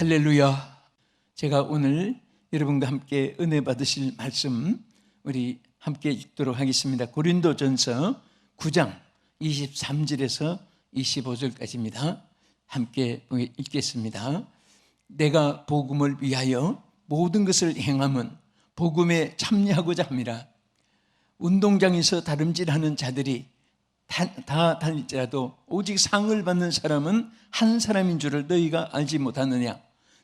할렐루야. 제가 오늘 여러분과 함께 은혜 받으실 말씀 우리 함께 읽도록 하겠습니다. 고린도전서 9장 23절에서 25절까지입니다. 함께 읽겠습니다. 내가 복음을 위하여 모든 것을 행함은 복음에 참여하고자 함이라. 운동장에서 다름질하는 자들이 다 다닐지라도 오직 상을 받는 사람은 한 사람인 줄을 너희가 알지 못하느냐.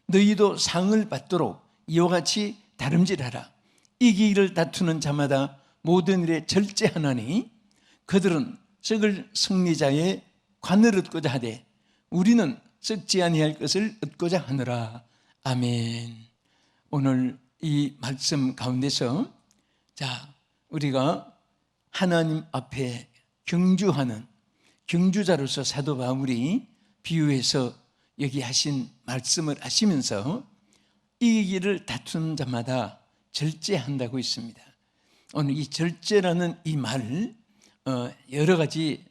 너희도 상을 받도록 이와 같이 다름질하라. 이기기를 다투는 자마다 모든 일에 절제하나니 그들은 썩을 승리자의 관을 얻고자 하되 우리는 썩지 아니할 것을 얻고자 하느라. 아멘. 오늘 이 말씀 가운데서 우리가 하나님 앞에 경주하는 경주자로서 사도 바울이 비유해서 여기 하신 말씀을 하시면서 이기기를 다투는 자마다 절제한다고 있습니다. 오늘 이 절제라는 이 말 여러 가지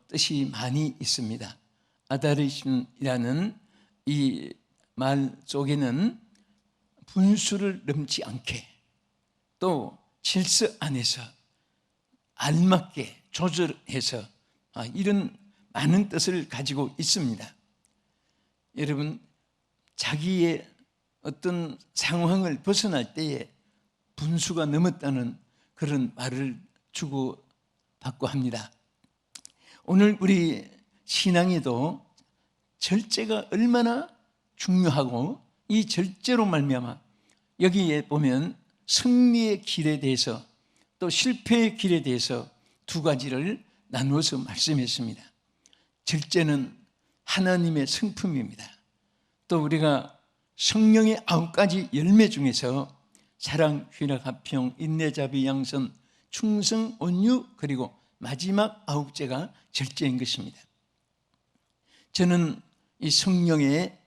뜻이 많이 있습니다. 아다리심이라는 이 말 속에는 분수를 넘지 않게, 또 질서 안에서 알맞게 조절해서 이런 많은 뜻을 가지고 있습니다. 여러분, 자기의 어떤 상황을 벗어날 때에 분수가 넘었다는 그런 말을 주고받고 합니다. 오늘 우리 신앙에도 절제가 얼마나 중요하고, 이 절제로 말미암아 여기에 보면 승리의 길에 대해서 또 실패의 길에 대해서 두 가지를 나누어서 말씀했습니다. 절제는 하나님의 성품입니다. 또 우리가 성령의 9가지 열매 중에서 사랑, 희락, 화평, 인내, 자비, 양선, 충성, 온유, 그리고 마지막 9제가 절제인 것입니다. 저는 이 성령의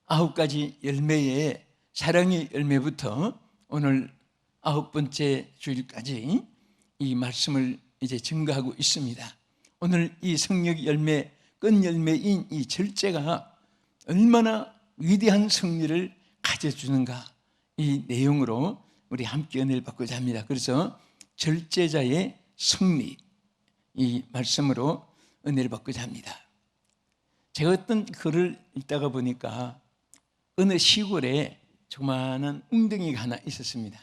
9가지 열매의 사랑의 열매부터 오늘 9번째 주일까지 이 말씀을 이제 증거하고 있습니다. 오늘 이 성령 열매, 끝 열매인 이 절제가 얼마나 위대한 승리를 가져주는가, 이 내용으로 우리 함께 은혜를 받고자 합니다. 그래서 절제자의 승리, 이 말씀으로 은혜를 받고자 합니다. 제가 어떤 글을 읽다가 보니까 어느 시골에 조그마한 웅덩이가 하나 있었습니다.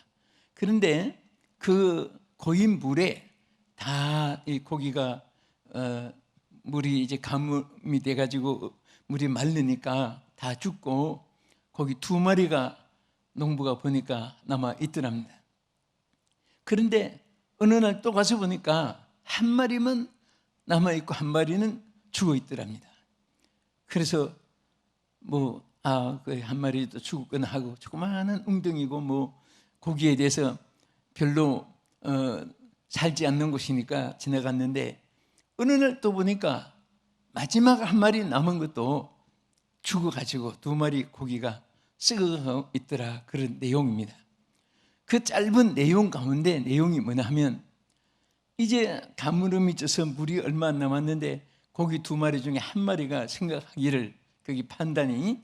그런데 그 고인 물에 다 이 고기가 물이 이제 가뭄이 돼가지고 물이 마르니까 다 죽고 고기 2마리가 농부가 보니까 남아 있더랍니다. 그런데 어느 날 또 가서 보니까 1마리만 남아 있고 1마리는 죽어 있더랍니다. 그래서 그 1마리도 죽었거나 하고 조그마한 웅덩이고 고기에 대해서 별로 살지 않는 곳이니까 지나갔는데 어느 날 또 보니까 마지막 1마리 남은 것도 죽어가지고 2마리 고기가 썩어 있더라, 그런 내용입니다. 그 짧은 내용 가운데 내용이 뭐냐 하면, 이제 가물음이 쪄서 물이 얼마 안 남았는데 고기 2마리 중에 1마리가 생각하기를, 거기 판단이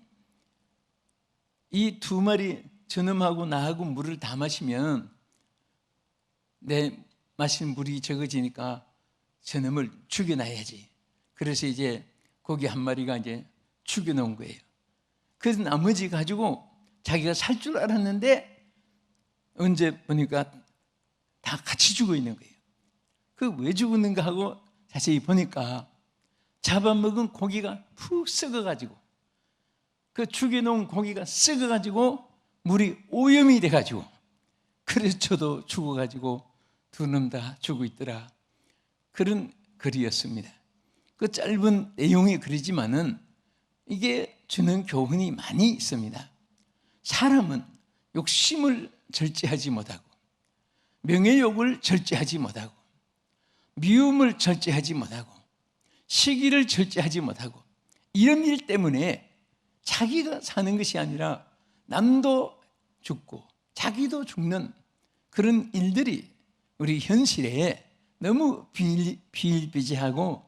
이 2마리 저놈하고 나하고 물을 다 마시면 내 마신 물이 적어지니까 저놈을 죽여놔야지. 그래서 이제 고기 1마리가 이제 죽여놓은 거예요. 그래서 나머지 가지고 자기가 살 줄 알았는데 언제 보니까 다 같이 죽어 있는 거예요. 그 왜 죽었는가 하고 자세히 보니까 잡아먹은 고기가 푹 썩어가지고, 그 죽여놓은 고기가 썩어가지고 물이 오염이 돼가지고, 그래서 저도 죽어가지고 두 놈 다 죽어 있더라, 그런 글이었습니다. 그 짧은 내용이 그러지만은 이게 주는 교훈이 많이 있습니다. 사람은 욕심을 절제하지 못하고, 명예욕을 절제하지 못하고, 미움을 절제하지 못하고, 시기를 절제하지 못하고, 이런 일 때문에 자기가 사는 것이 아니라 남도 죽고 자기도 죽는 그런 일들이 우리 현실에 너무 비일비재하고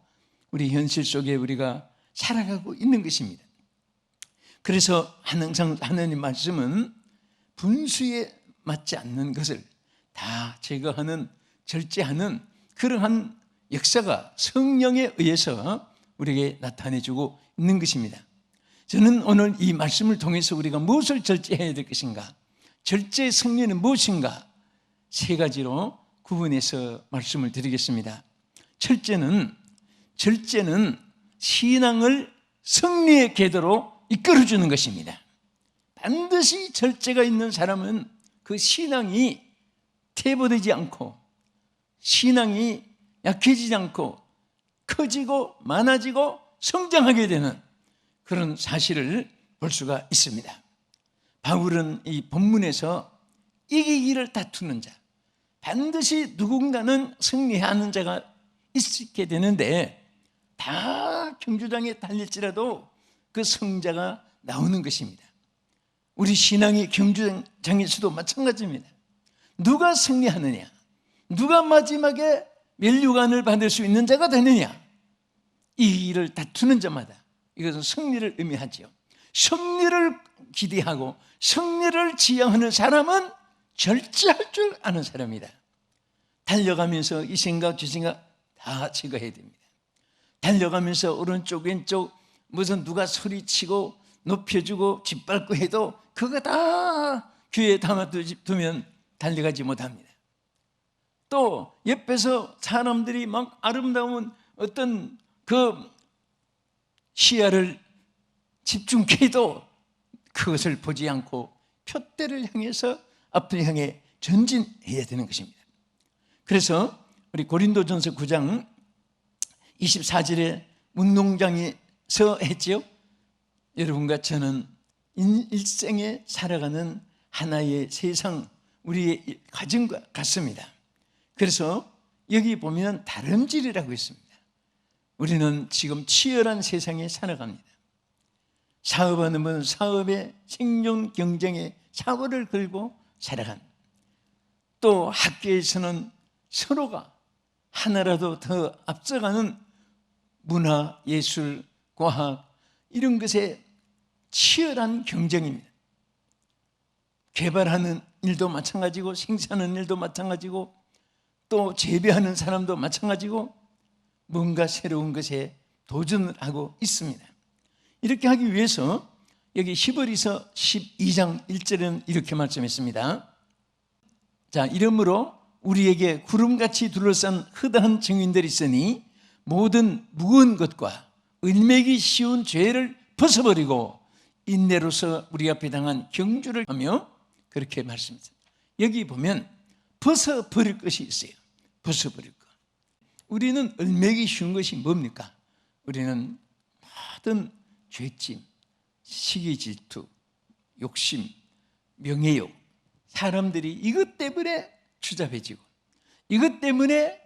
우리 현실 속에 우리가 살아가고 있는 것입니다. 그래서 항상 하나님 말씀은 분수에 맞지 않는 것을 다 제거하는, 절제하는 그러한 역사가 성령에 의해서 우리에게 나타내주고 있는 것입니다. 저는 오늘 이 말씀을 통해서 우리가 무엇을 절제해야 될 것인가, 절제의 승리는 무엇인가, 세 가지로 구분해서 말씀을 드리겠습니다. 절제는 신앙을 승리의 궤도로 이끌어주는 것입니다. 반드시 절제가 있는 사람은 그 신앙이 퇴보되지 않고, 신앙이 약해지지 않고 커지고 많아지고 성장하게 되는 그런 사실을 볼 수가 있습니다. 바울은 이 본문에서 이기기를 다투는 자, 반드시 누군가는 승리하는 자가 있게 되는데, 다 경주장에 달릴지라도 그 승자가 나오는 것입니다. 우리 신앙이 경주장에서도 마찬가지입니다. 누가 승리하느냐, 누가 마지막에 면류관을 받을 수 있는 자가 되느냐, 이 일을 다투는 자마다 이것은 승리를 의미하죠. 승리를 기대하고 승리를 지향하는 사람은 절제할 줄 아는 사람이다. 달려가면서 이 생각 저 생각 다 제거해야 됩니다. 달려가면서 오른쪽 왼쪽 무슨 누가 소리치고 높여주고 짓밟고 해도 그거 다 귀에 담아두면 달려가지 못합니다. 또 옆에서 사람들이 막 아름다운 어떤 그 시야를 집중해도 그것을 보지 않고 표대를 향해서 앞을 향해 전진해야 되는 것입니다. 그래서 우리 고린도전서 9장 24절에 운동장에서 했지요. 여러분과 저는 일생에 살아가는 하나의 세상, 우리의 가정과 같습니다. 그래서 여기 보면 다름질이라고 있습니다. 우리는 지금 치열한 세상에 살아갑니다. 사업하는 분은 사업의 생존 경쟁에 사고를 걸고 살아간, 또 학교에서는 서로가 하나라도 더 앞서가는 문화, 예술, 과학 이런 것에 치열한 경쟁입니다. 개발하는 일도 마찬가지고 생산하는 일도 마찬가지고 또 재배하는 사람도 마찬가지고 뭔가 새로운 것에 도전을 하고 있습니다. 이렇게 하기 위해서 여기 히브리서 12장 1절은 이렇게 말씀했습니다. 자, 이러므로 우리에게 구름같이 둘러싼 허다한 증인들이 있으니 모든 무거운 것과 을매기 쉬운 죄를 벗어버리고 인내로서 우리 앞에 당한 경주를 하며, 그렇게 말씀했습니다. 여기 보면 벗어버릴 것이 있어요. 벗어버릴 것. 우리는 을매기 쉬운 것이 뭡니까? 우리는 모든 죄짐, 시기 질투, 욕심, 명예욕, 사람들이 이것 때문에 추잡해지고 이것 때문에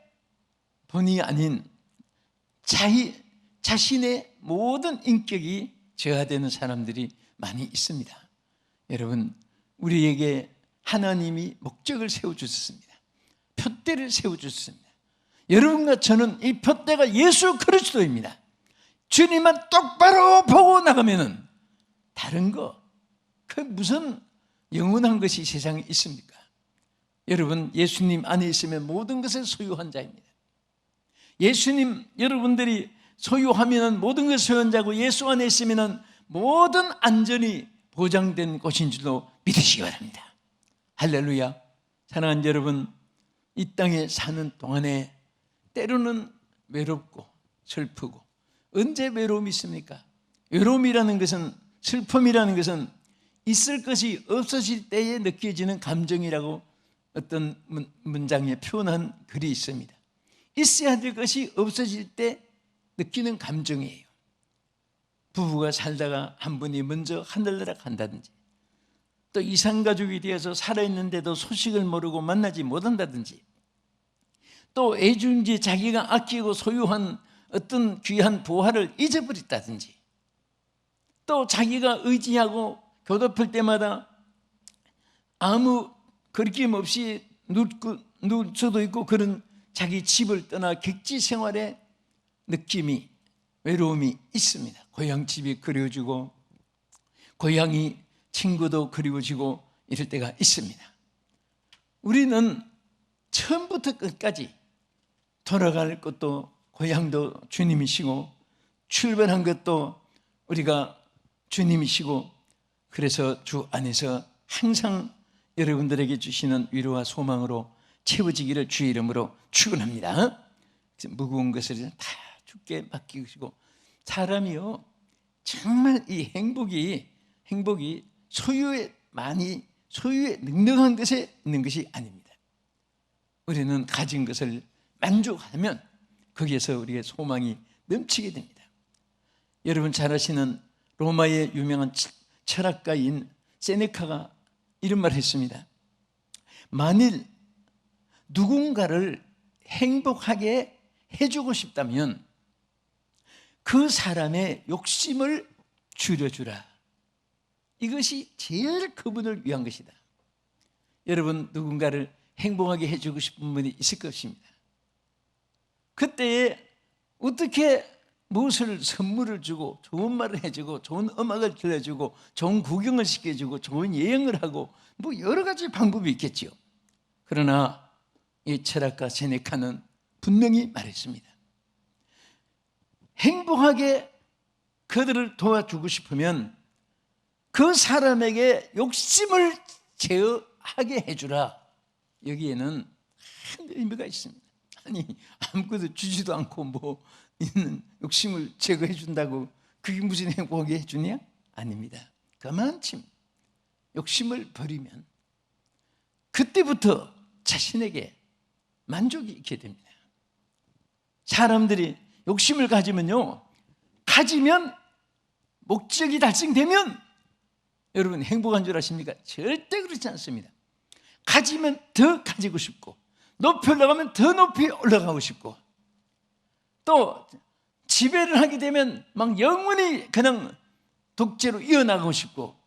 본의 아닌 자신의 모든 인격이 저하되는 사람들이 많이 있습니다. 여러분, 우리에게 하나님이 목적을 세워주셨습니다. 표대를 세워주셨습니다. 여러분과 저는 이 표대가 예수 그리스도입니다. 주님만 똑바로 보고 나가면은 다른 거, 그 무슨 영원한 것이 세상에 있습니까? 여러분, 예수님 안에 있으면 모든 것을 소유한 자입니다. 예수님, 여러분들이 소유하면 모든 것을 소유한 자고 예수 안에 있으면 모든 안전이 보장된 곳인 줄로 믿으시기 바랍니다. 할렐루야. 사랑하는 여러분, 이 땅에 사는 동안에 때로는 외롭고 슬프고, 언제 외로움이 있습니까? 외로움이라는 것은, 슬픔이라는 것은 있을 것이 없어질 때에 느껴지는 감정이라고 어떤 문장에 표현한 글이 있습니다. 있어야 될 것이 없어질 때 느끼는 감정이에요. 부부가 살다가 한 분이 먼저 하늘나라 간다든지, 또 이산가족이 되어서 살아있는데도 소식을 모르고 만나지 못한다든지, 또 애중지 자기가 아끼고 소유한 어떤 귀한 보화를 잊어버렸다든지, 또 자기가 의지하고 교도플 때마다 아무 거리낌 없이 누울 수도 있고 그런 자기 집을 떠나 객지 생활의 느낌이, 외로움이 있습니다. 고향집이 그려지고 고향이, 친구도 그리워지고 이럴 때가 있습니다. 우리는 처음부터 끝까지 돌아갈 것도 고향도 주님이시고 출발한 것도 우리가 주님이시고, 그래서 주 안에서 항상 여러분들에게 주시는 위로와 소망으로 채워지기를 주의 이름으로 축원합니다. 무거운 것을 다 주께 맡기시고, 사람이요 정말 이 행복이 소유에 넉넉한 것에 있는 것이 아닙니다. 우리는 가진 것을 만족하면 거기에서 우리의 소망이 넘치게 됩니다. 여러분 잘 아시는 로마의 유명한 철학가인 세네카가 이런 말을 했습니다. 만일 누군가를 행복하게 해주고 싶다면 그 사람의 욕심을 줄여주라. 이것이 제일 그분을 위한 것이다. 여러분 누군가를 행복하게 해주고 싶은 분이 있을 것입니다. 그때에 어떻게 무엇을 선물을 주고 좋은 말을 해주고 좋은 음악을 들려주고 좋은 구경을 시켜주고 좋은 여행을 하고 뭐 여러 가지 방법이 있겠죠. 그러나 이 철학가 세네카는 분명히 말했습니다. 행복하게 그들을 도와주고 싶으면 그 사람에게 욕심을 제어하게 해주라. 여기에는 큰 의미가 있습니다. 아니 아무것도 주지도 않고 뭐 있는 욕심을 제거해 준다고 그게 무슨 행복하게 해주냐? 아닙니다. 그만큼 욕심을 버리면 그때부터 자신에게 만족이 있게 됩니다. 사람들이 욕심을 가지면 목적이 달성되면 여러분 행복한 줄 아십니까? 절대 그렇지 않습니다. 가지면 더 가지고 싶고, 높이 올라가면 더 높이 올라가고 싶고, 또 지배를 하게 되면 막 영원히 그냥 독재로 이어나가고 싶고,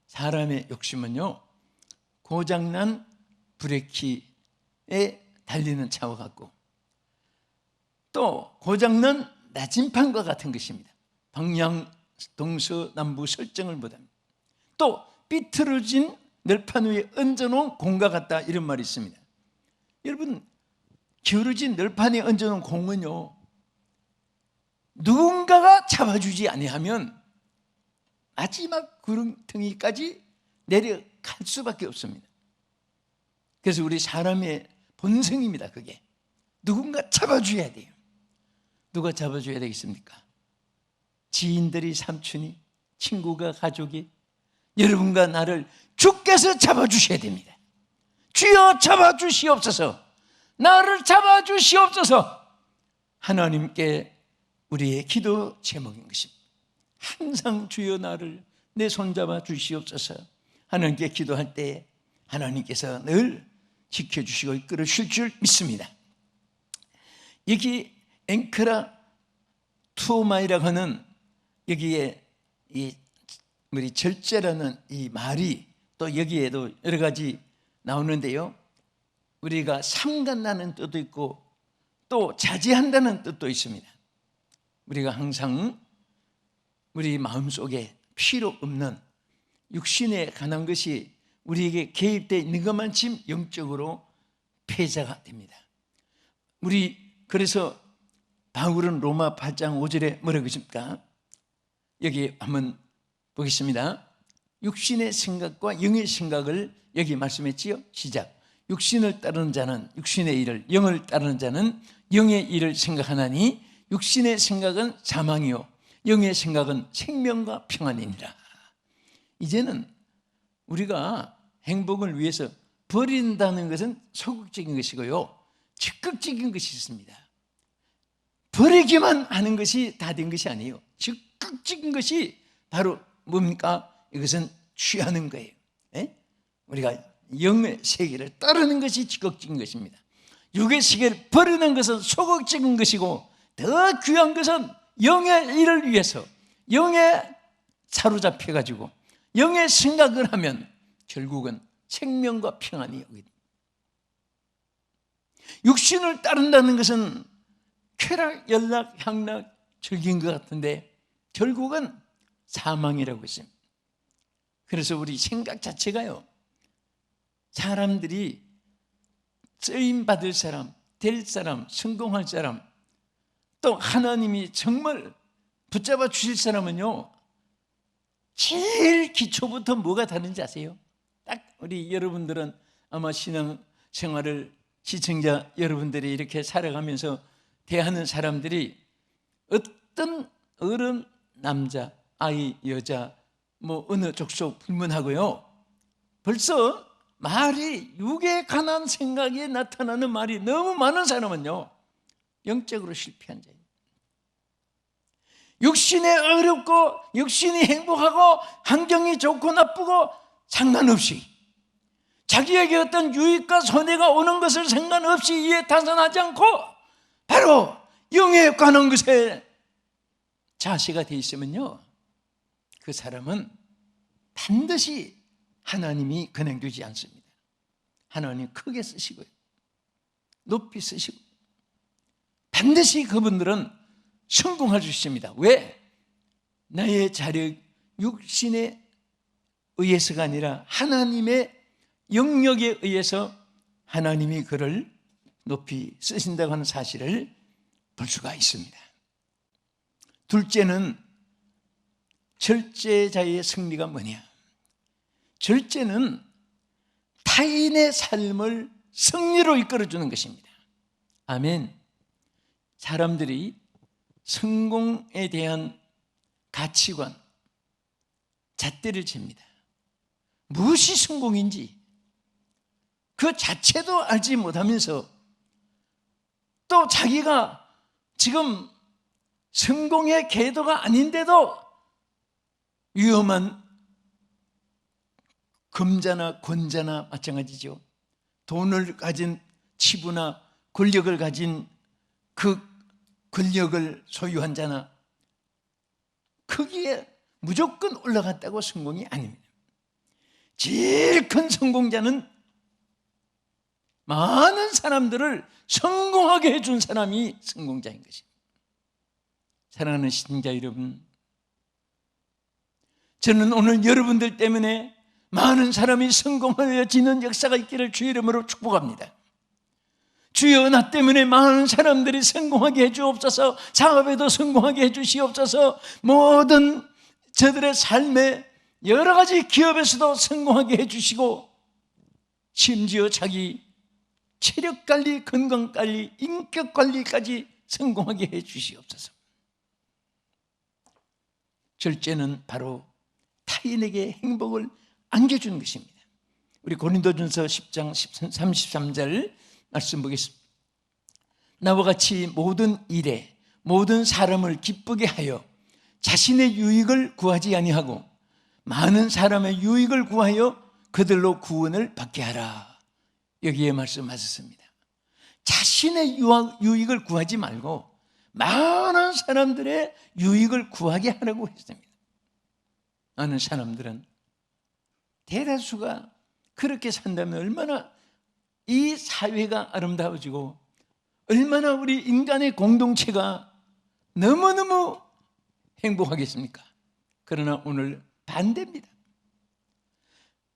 사람의 욕심은요 고장난 브레이크에 달리는 차와 같고 또 고장난 나침판과 같은 것입니다. 방향 동서남북 설정을 못합니다. 또 삐뚤어진 널판 위에 얹어놓은 공과 같다, 이런 말이 있습니다. 여러분 기울어진 널판에 얹어놓은 공은요 누군가가 잡아주지 아니하면 마지막 구름텅이까지 내려갈 수밖에 없습니다. 그래서 우리 사람의 본성입니다. 그게 누군가 잡아줘야 돼요. 누가 잡아줘야 되겠습니까? 지인들이, 삼촌이, 친구가, 가족이, 여러분과 나를 주께서 잡아주셔야 됩니다. 주여 잡아주시옵소서, 나를 잡아주시옵소서. 하나님께 우리의 기도 제목인 것입니다. 항상 주여 나를 내 손잡아 주시옵소서. 하나님께 기도할 때 하나님께서 늘 지켜주시고 이끌어 주실 줄 믿습니다. 여기 앵크라 투오마이라고 하는 여기에 우리 절제라는 이 말이 또 여기에도 여러 가지 나오는데요, 우리가 삼간다는 뜻도 있고 또 자제한다는 뜻도 있습니다. 우리가 항상 우리 마음속에 필요 없는 육신에 관한 것이 우리에게 개입되어 있는 것만큼 영적으로 폐자가 됩니다. 그래서 바울은 로마 8장 5절에 뭐라고 했습니까? 여기 한번 보겠습니다. 육신의 생각과 영의 생각을 여기 말씀했지요. 시작. 육신을 따르는 자는 육신의 일을, 영을 따르는 자는 영의 일을 생각하나니 육신의 생각은 사망이요 영의 생각은 생명과 평안이니라. 이제는 우리가 행복을 위해서 버린다는 것은 소극적인 것이고요, 적극적인 것이 있습니다. 버리기만 하는 것이 다 된 것이 아니에요. 적극적인 것이 바로 뭡니까? 이것은 취하는 거예요. 우리가 영의 세계를 따르는 것이 적극적인 것입니다. 육의 세계를 버리는 것은 소극적인 것이고, 더 귀한 것은 영의 일을 위해서 영에 사로잡혀가지고 영의 생각을 하면 결국은 생명과 평안이 오게 됩니다. 육신을 따른다는 것은 쾌락, 연락, 향락, 즐긴 것 같은데 결국은 사망이라고 했습니다. 그래서 우리 생각 자체가요, 사람들이 쓰임 받을 사람, 될 사람, 성공할 사람, 또 하나님이 정말 붙잡아 주실 사람은요, 제일 기초부터 뭐가 다른지 아세요? 딱 우리 여러분들은 아마 신앙 생활을, 시청자 여러분들이 이렇게 살아가면서 대하는 사람들이 어떤 어른, 남자, 아이, 여자, 뭐 어느 족속 불문하고요, 벌써 말이 육에 관한 생각이 나타나는 말이 너무 많은 사람은요, 영적으로 실패한 자예요. 육신에 어렵고 육신이 행복하고 환경이 좋고 나쁘고 상관없이 자기에게 어떤 유익과 손해가 오는 것을 상관없이 이에 타산하지 않고 바로 영에 관한 것에 자세가 되어 있으면요, 그 사람은 반드시 하나님이 그냥 두지 않습니다. 하나님 크게 쓰시고요, 높이 쓰시고 반드시 그분들은 성공할 수 있습니다. 왜? 나의 자력, 육신에 의해서가 아니라 하나님의 영역에 의해서 하나님이 그를 높이 쓰신다고 하는 사실을 볼 수가 있습니다. 둘째는 절제자의 승리가 뭐냐? 절제는 타인의 삶을 승리로 이끌어주는 것입니다. 아멘. 사람들이 성공에 대한 가치관, 잣대를 잽니다. 무엇이 성공인지 그 자체도 알지 못하면서 또 자기가 지금 성공의 궤도가 아닌데도 위험한 금자나 권자나 마찬가지죠. 돈을 가진 치부나 권력을 가진 그 권력을 소유한 자나 거기에 무조건 올라갔다고 성공이 아닙니다. 제일 큰 성공자는 많은 사람들을 성공하게 해준 사람이 성공자인 것입니다. 사랑하는 시청자 여러분, 저는 오늘 여러분들 때문에 많은 사람이 성공하여지는 역사가 있기를 주의 이름으로 축복합니다. 주여, 나 때문에 많은 사람들이 성공하게 해주옵소서, 사업에도 성공하게 해주시옵소서, 모든 저들의 삶에 여러 가지 기업에서도 성공하게 해주시고 심지어 자기 체력관리, 건강관리, 인격관리까지 성공하게 해주시옵소서. 절제는 바로 타인에게 행복을 안겨주는 것입니다. 우리 고린도전서 10장 33절 말씀 보겠습니다. 나와 같이 모든 일에 모든 사람을 기쁘게 하여 자신의 유익을 구하지 아니하고 많은 사람의 유익을 구하여 그들로 구원을 받게 하라. 여기에 말씀하셨습니다. 자신의 유익을 구하지 말고 많은 사람들의 유익을 구하게 하라고 했습니다. 많은 사람들은, 대다수가 그렇게 산다면 얼마나 이 사회가 아름다워지고 얼마나 우리 인간의 공동체가 너무너무 행복하겠습니까? 그러나 오늘 반대입니다.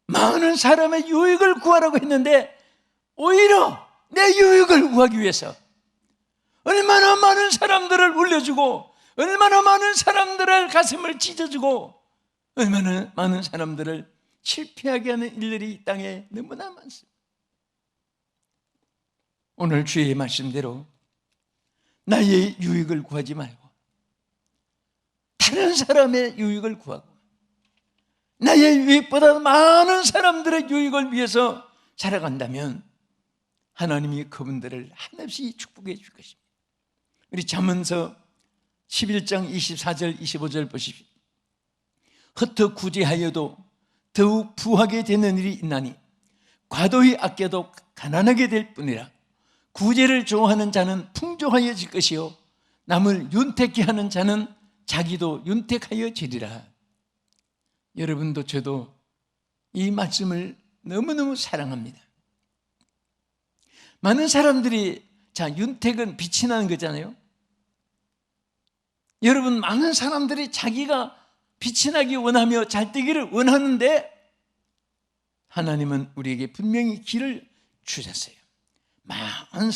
많은 사람의 유익을 구하라고 했는데 오히려 내 유익을 구하기 위해서 얼마나 많은 사람들을 울려주고 얼마나 많은 사람들의 가슴을 찢어주고 얼마나 많은 사람들을 실패하게 하는 일들이 이 땅에 너무나 많습니다. 오늘 주의 말씀대로 나의 유익을 구하지 말고 다른 사람의 유익을 구하고 나의 유익보다 많은 사람들의 유익을 위해서 살아간다면 하나님이 그분들을 한없이 축복해 줄 것입니다. 우리 잠언서 11장 24절 25절 보십시오. 흩어 구제하여도 더욱 부하게 되는 일이 있나니 과도히 아껴도 가난하게 될 뿐이라. 구제를 좋아하는 자는 풍족하여질 것이요 남을 윤택케 하는 자는 자기도 윤택하여지리라. 여러분도 저도 이 말씀을 너무너무 사랑합니다. 많은 사람들이, 윤택은 빛이 나는 거잖아요. 여러분, 많은 사람들이 자기가 빛이 나기 원하며 잘 되기를 원하는데 하나님은 우리에게 분명히 길을 주셨어요. 많은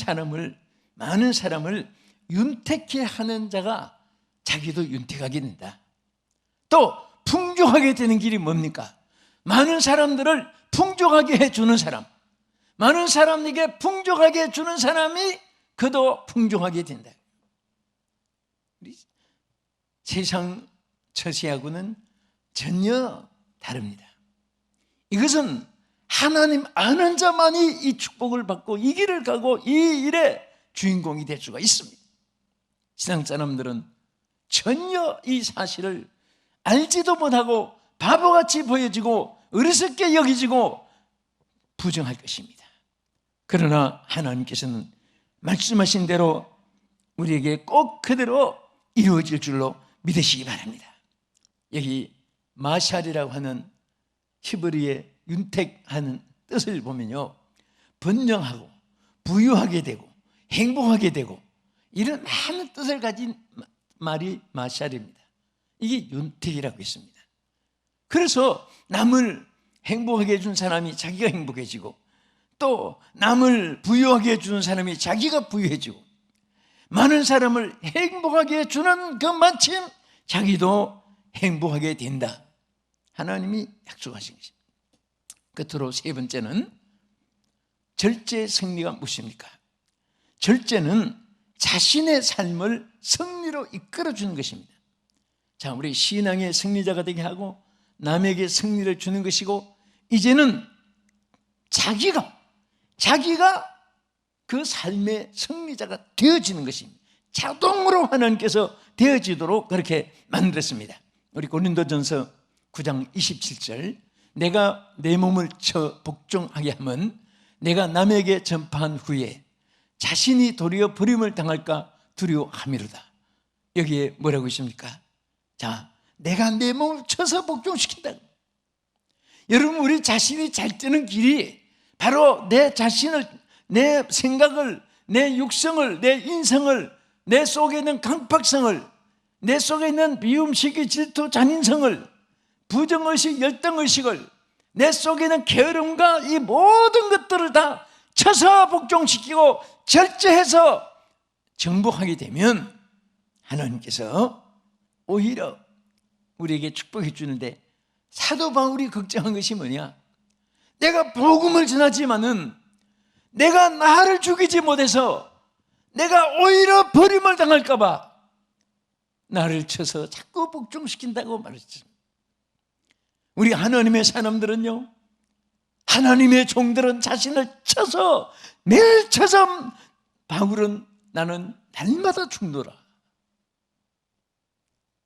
사람을 윤택해 하는 자가 자기도 윤택하게 된다. 또 풍족하게 되는 길이 뭡니까? 많은 사람들을 풍족하게 해주는 사람, 많은 사람에게 풍족하게 해주는 사람이 그도 풍족하게 된다. 우리 세상 처세하고는 전혀 다릅니다. 이것은 하나님 아는 자만이 이 축복을 받고 이 길을 가고 이 일의 주인공이 될 수가 있습니다. 신앙 사람들은 전혀 이 사실을 알지도 못하고 바보같이 보여지고 어리석게 여기지고 부정할 것입니다. 그러나 하나님께서는 말씀하신 대로 우리에게 꼭 그대로 이루어질 줄로 믿으시기 바랍니다. 여기 마샬이라고 하는 히브리의 윤택하는 뜻을 보면요, 번영하고 부유하게 되고 행복하게 되고 이런 많은 뜻을 가진 말이 마샬입니다. 이게 윤택이라고 있습니다. 그래서 남을 행복하게 해준 사람이 자기가 행복해지고 또 남을 부유하게 해주는 사람이 자기가 부유해지고 많은 사람을 행복하게 해주는 그 마침 자기도 행복하게 된다. 하나님이 약속하신 것입니다. 끝으로 세 번째는 절제 승리가 무엇입니까? 절제는 자신의 삶을 승리로 이끌어주는 것입니다. 자, 우리 신앙의 승리자가 되게 하고 남에게 승리를 주는 것이고, 이제는 자기가 그 삶의 승리자가 되어지는 것입니다. 자동으로 하나님께서 되어지도록 그렇게 만들었습니다. 우리 고린도전서 9장 27절, 내가 내 몸을 쳐 복종하게 하면 내가 남에게 전파한 후에 자신이 도리어 버림을 당할까 두려워함이로다. 여기에 뭐라고 있습니까? 자, 내가 내 몸을 쳐서 복종시킨다. 여러분, 우리 자신이 잘 뜨는 길이 바로 내 자신을, 내 생각을, 내 육성을, 내 인성을, 내 속에 있는 강팍성을, 내 속에 있는 미움, 시기, 질투, 잔인성을, 부정의식, 열등의식을, 내 속에 있는 게으름과 이 모든 것들을 다 쳐서 복종시키고 절제해서 정복하게 되면 하나님께서 오히려 우리에게 축복해 주는데, 사도 바울이 걱정한 것이 뭐냐? 내가 복음을 전하지만은 내가 나를 죽이지 못해서 내가 오히려 버림을 당할까 봐 나를 쳐서 자꾸 복종시킨다고 말했습니다. 우리 하나님의 사람들은요, 하나님의 종들은 자신을 쳐서, 매일 쳐서, 바울은 나는 날마다 죽노라.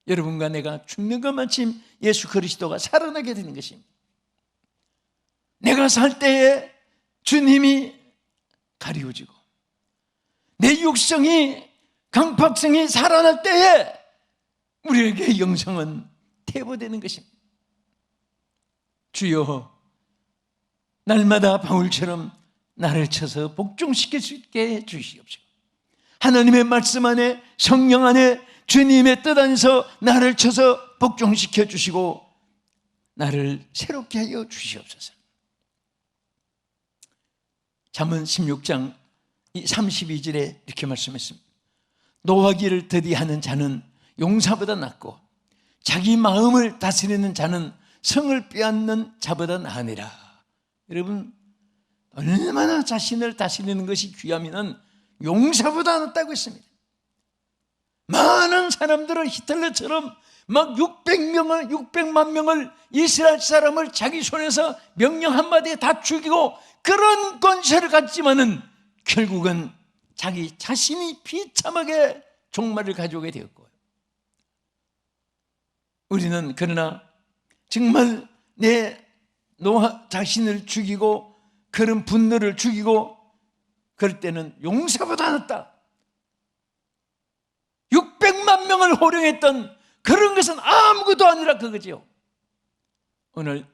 여러분과 내가 죽는 것 마침 예수 그리스도가 살아나게 되는 것입니다. 내가 살 때에 주님이 가리워지고 내 육성이, 강팍성이 살아날 때에 우리에게 영성은 퇴보되는 것입니다. 주여, 날마다 바울처럼 나를 쳐서 복종시킬 수 있게 해 주시옵소서. 하나님의 말씀 안에, 성령 안에, 주님의 뜻 안에서 나를 쳐서 복종시켜 주시고 나를 새롭게 하여 주시옵소서. 잠언 16장 32절에 이렇게 말씀했습니다. 노하기를 더디하는 자는 용사보다 낫고 자기 마음을 다스리는 자는 성을 빼앗는 자보다 나으니라. 여러분, 얼마나 자신을 다스리는 것이 귀하면 용사보다 낫다고 했습니다. 많은 사람들은 히틀러처럼 막 600만 명을, 이스라엘 사람을 자기 손에서 명령 한마디에 다 죽이고 그런 권세를 갖지만은 결국은 자기 자신이 비참하게 종말을 가져오게 되었고요. 우리는 그러나 정말 내 자신을 죽이고 그런 분노를 죽이고 그럴 때는 용사보다 낫다. 600만 명을 호령했던 그런 것은 아무것도 아니라 그거지요. 오늘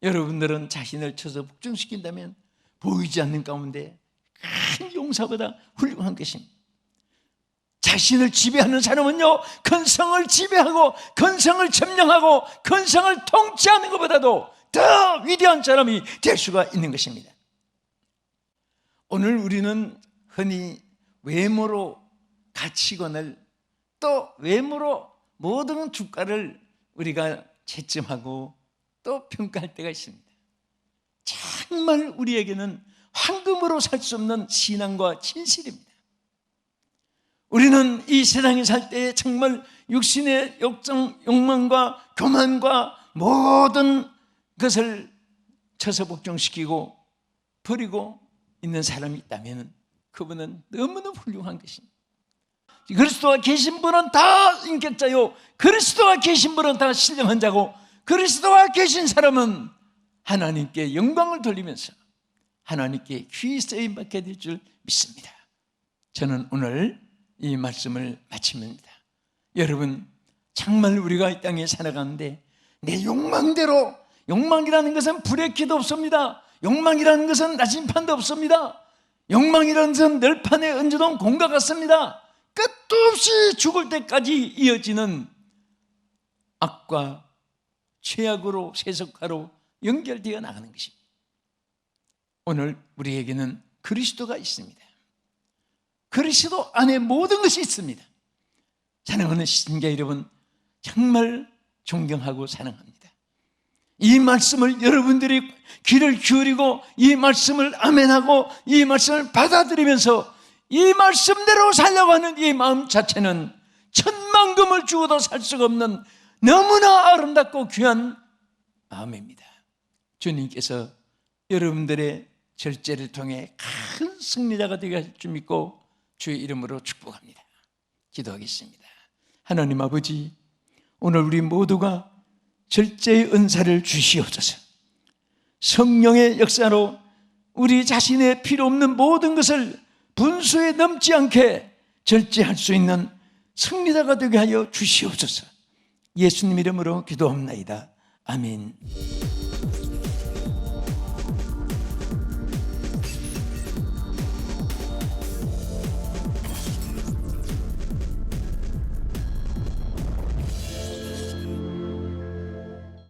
여러분들은 자신을 쳐서 복종시킨다면 보이지 않는 가운데 큰 용사보다 훌륭한 것입니다. 자신을 지배하는 사람은요, 근성을 지배하고 근성을 점령하고 근성을 통치하는 것보다도 더 위대한 사람이 될 수가 있는 것입니다. 오늘 우리는 흔히 외모로 가치관을, 또 외모로 모든 주가를 우리가 채점하고 또 평가할 때가 있습니다. 정말 우리에게는 황금으로 살 수 없는 신앙과 진실입니다. 우리는 이 세상에 살 때 정말 육신의 욕망과 교만과 모든 것을 쳐서 복종시키고 버리고 있는 사람이 있다면 그분은 너무나 훌륭한 것입니다. 그리스도가 계신 분은 다 인격자요, 그리스도가 계신 분은 다 신령한 자고, 그리스도가 계신 사람은 하나님께 영광을 돌리면서 하나님께 귀히 쓰임받게 될 줄 믿습니다. 저는 오늘 이 말씀을 마칩니다. 여러분, 정말 우리가 이 땅에 살아가는데 내 욕망대로, 욕망이라는 것은 브레이크도 없습니다. 욕망이라는 것은 나침판도 없습니다. 욕망이라는 것은 널판에 얹어놓은 공과 같습니다. 끝도 없이 죽을 때까지 이어지는 악과 죄악으로, 세속화로 연결되어 나가는 것입니다. 오늘 우리에게는 그리스도가 있습니다. 그리스도 안에 모든 것이 있습니다. 사랑하는 시청자 여러분, 정말 존경하고 사랑합니다. 이 말씀을 여러분들이 귀를 기울이고 이 말씀을 아멘하고 이 말씀을 받아들이면서 이 말씀대로 살려고 하는 이 마음 자체는 천만금을 주고도 살 수가 없는 너무나 아름답고 귀한 마음입니다. 주님께서 여러분들의 절제를 통해 큰 승리자가 되게 할 줄 믿고 주의 이름으로 축복합니다. 기도하겠습니다. 하나님 아버지, 오늘 우리 모두가 절제의 은사를 주시옵소서. 성령의 역사로 우리 자신의 필요 없는 모든 것을 분수에 넘지 않게 절제할 수 있는 승리자가 되게 하여 주시옵소서. 예수님 이름으로 기도합나이다. 아멘.